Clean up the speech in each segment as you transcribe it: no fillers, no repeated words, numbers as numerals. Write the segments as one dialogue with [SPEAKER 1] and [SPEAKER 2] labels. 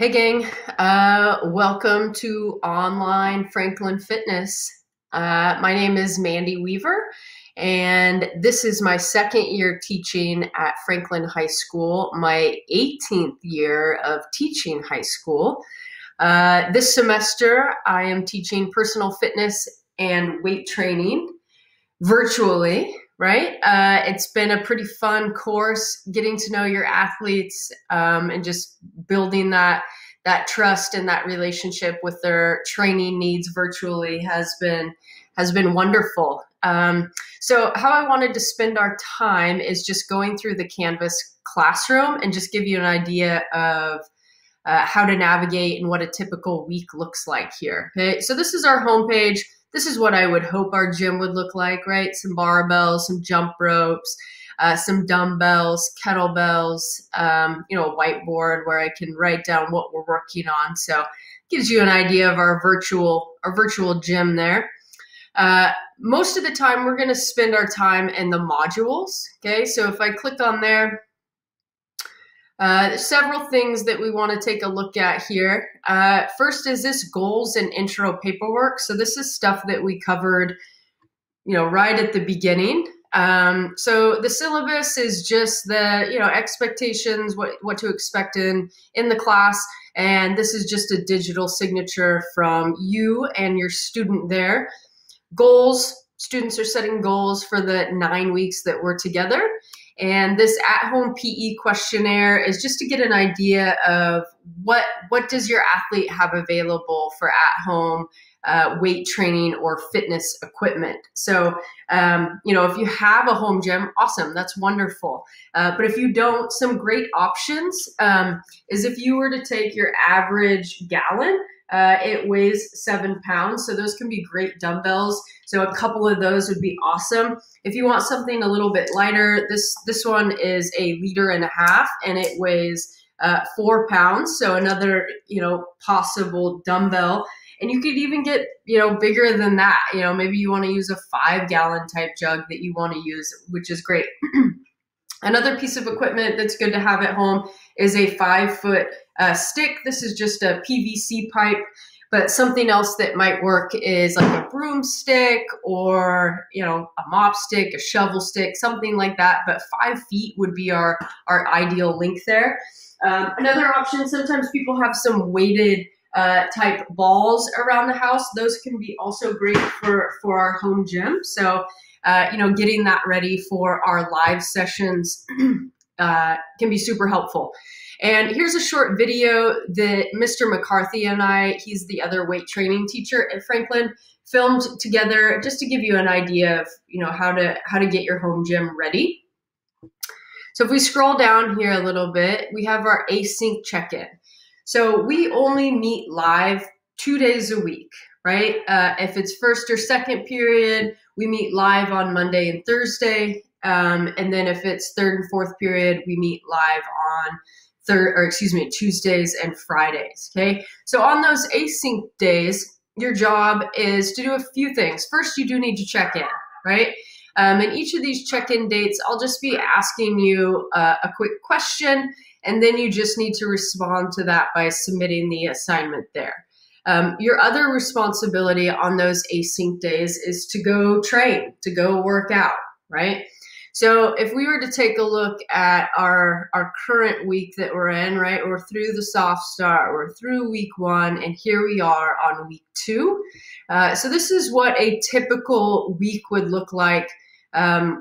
[SPEAKER 1] Hey gang, welcome to Online Franklin Fitness. My name is Mandy Weaver, and this is my second year teaching at Franklin High School, my 18th year of teaching high school. This semester, I am teaching personal fitness and weight training virtually, right? It's been a pretty fun course, getting to know your athletes and just building that trust and that relationship with their training needs virtually has been wonderful. So how I wanted to spend our time is just going through the Canvas classroom and just give you an idea of how to navigate and what a typical week looks like here. Okay, so this is our homepage. This is what I would hope our gym would look like, right? Some barbells, some jump ropes, some dumbbells, kettlebells, a whiteboard where I can write down what we're working on. So it gives you an idea of our virtual gym there. Most of the time, we're going to spend our time in the modules. Okay, so if I click on there, several things that we want to take a look at here. First is this goals and intro paperwork. So this is stuff that we covered, right at the beginning. So the syllabus is just the, expectations, what to expect in the class. And this is just a digital signature from you and your student there. Goals, students are setting goals for the 9 weeks that we're together. And this at-home PE questionnaire is just to get an idea of what does your athlete have available for at-home weight training or fitness equipment. So, if you have a home gym, awesome, that's wonderful. But if you don't, some great options is if you were to take your average gallon, it weighs 7 pounds. So those can be great dumbbells. So a couple of those would be awesome. If you want something a little bit lighter, this one is 1.5 liters and it weighs 4 pounds. So another, possible dumbbell. And you could even get, bigger than that. Maybe you want to use a 5-gallon type jug that you want to use, which is great. Another piece of equipment that's good to have at home is a 5-foot stick. This is just a PVC pipe, but something else that might work is like a broomstick or, a mop stick, a shovel stick, something like that. But 5 feet would be our ideal length there. Another option, sometimes people have some weighted type balls around the house. Those can be also great for our home gym. So, getting that ready for our live sessions can be super helpful. And here's a short video that Mr. McCarthy and I, he's the other weight training teacher at Franklin, filmed together just to give you an idea of, how to get your home gym ready. So if we scroll down here a little bit, we have our async check-in. So we only meet live 2 days a week, right? If it's first or second period, we meet live on Monday and Thursday. And then if it's third and fourth period, we meet live on Tuesdays and Fridays, okay? So on those async days, your job is to do a few things. First, you do need to check in, right? And each of these check-in dates, I'll just be asking you a quick question, and then you just need to respond to that by submitting the assignment there. Your other responsibility on those async days is to go train, to go work out, right? So if we were to take a look at our current week that we're in, right, we're through the soft start, we're through week 1, and here we are on week 2. So this is what a typical week would look like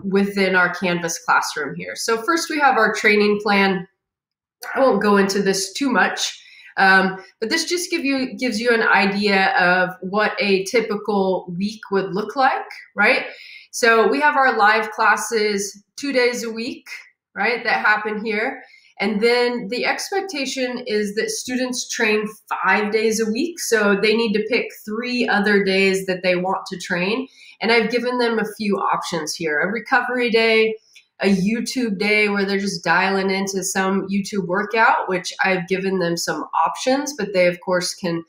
[SPEAKER 1] within our Canvas classroom here. So first we have our training plan. I won't go into this too much, but this just gives you an idea of what a typical week would look like, right? So we have our live classes 2 days a week, right, that happen here. And then the expectation is that students train 5 days a week. So they need to pick 3 other days that they want to train. And I've given them a few options here: a recovery day, a YouTube day where they're just dialing into some YouTube workout, which I've given them some options, but they of course can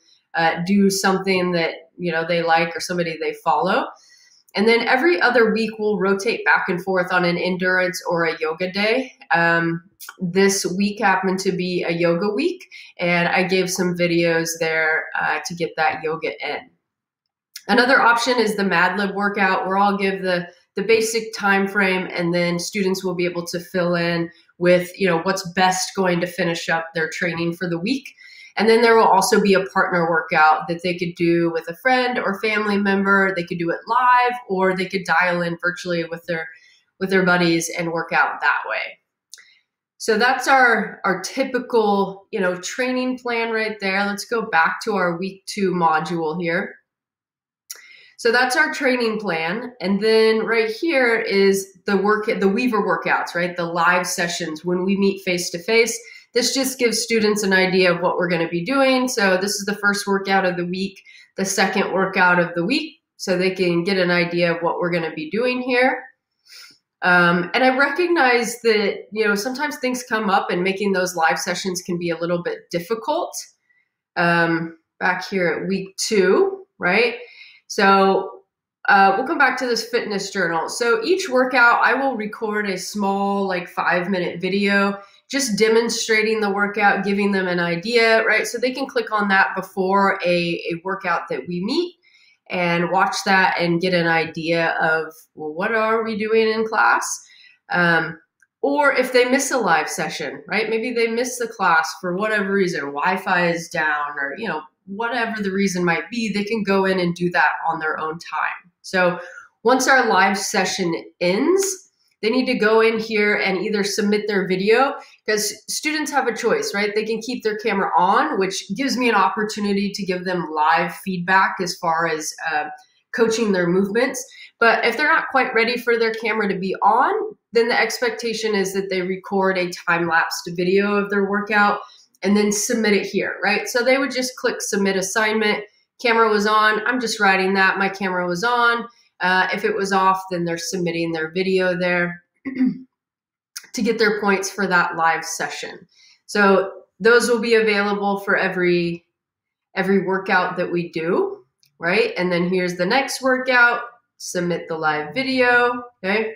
[SPEAKER 1] do something that, they like or somebody they follow. And then every other week, we'll rotate back and forth on an endurance or a yoga day. This week happened to be a yoga week, and I gave some videos there to get that yoga in. Another option is the Mad Lib workout, where I'll give the basic time frame, and then students will be able to fill in with, what's best going to finish up their training for the week. And then there will also be a partner workout that they could do with a friend or family member. They could do it live, or they could dial in virtually with their buddies and work out that way. So that's our typical, training plan right there. Let's go back to our week 2 module here. So that's our training plan. And then right here is the Weaver workouts, right? The live sessions when we meet face-to-face. This just gives students an idea of what we're going to be doing. So this is the first workout of the week, the second workout of the week, so they can get an idea of what we're going to be doing here. And I recognize that, sometimes things come up and making those live sessions can be a little bit difficult. Back here at week 2, right? So we'll come back to this fitness journal. So each workout, I will record a small, 5-minute video, just demonstrating the workout, giving them an idea, right? So they can click on that before a workout that we meet and watch that and get an idea of, well, what are we doing in class? Or if they miss a live session, right? Maybe they miss the class for whatever reason, Wi-Fi is down, or, whatever the reason might be, they can go in and do that on their own time. So once our live session ends, they need to go in here and either submit their video, because students have a choice, right? They can keep their camera on, which gives me an opportunity to give them live feedback as far as coaching their movements. But if they're not quite ready for their camera to be on, then the expectation is that they record a time-lapsed video of their workout and then submit it here, right? So they would just click submit assignment. Camera was on, I'm just writing that my camera was on. If it was off, then they're submitting their video there to get their points for that live session. So those will be available for every workout that we do, right? And then here's the next workout, submit the live video, okay?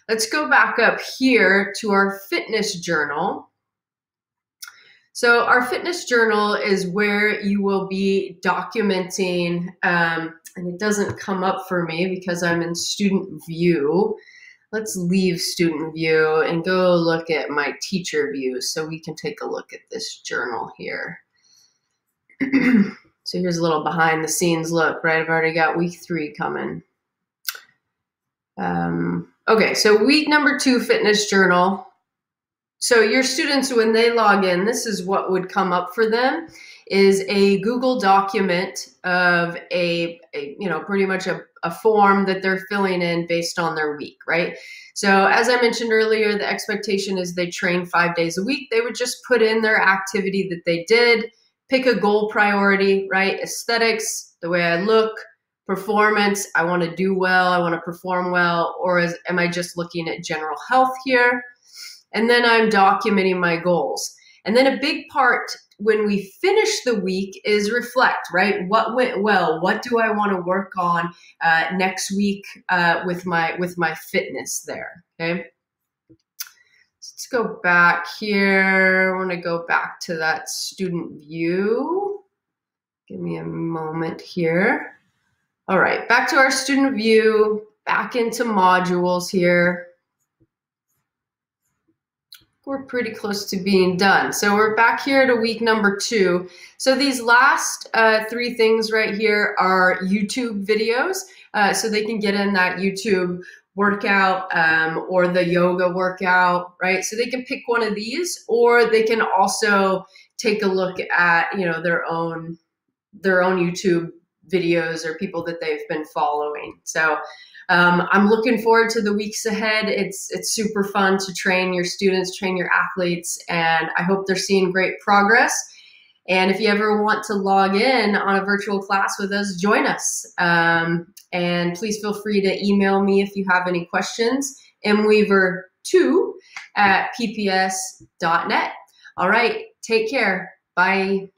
[SPEAKER 1] Let's go back up here to our fitness journal. So our fitness journal is where you will be documenting, and it doesn't come up for me because I'm in student view. Let's leave student view and go look at my teacher view so we can take a look at this journal here. So here's a little behind the scenes look, right? I've already got week 3 coming. Okay, so week number 2 fitness journal. So your students, when they log in, this is what would come up for them, is a Google document of pretty much a form that they're filling in based on their week, right? So as I mentioned earlier, the expectation is they train 5 days a week. They would just put in their activity that they did, pick a goal priority, right? Aesthetics, the way I look, performance, I want to do well, I want to perform well, or am I just looking at general health here? And then I'm documenting my goals. And then a big part when we finish the week is reflect, right? What went well? What do I want to work on next week with my fitness there, okay? Let's go back here. I want to go back to that student view. Give me a moment here. All right, back to our student view, back into modules here. We're pretty close to being done. So we're back here to week number 2. So these last 3 things right here are YouTube videos. So they can get in that YouTube workout or the yoga workout, right? So they can pick one of these, or they can also take a look at, their own YouTube videos or people that they've been following. So I'm looking forward to the weeks ahead. It's super fun to train your students, train your athletes, and I hope they're seeing great progress. And if you ever want to log in on a virtual class with us, join us. And please feel free to email me if you have any questions, mweaver2@pps.net. All right, take care. Bye.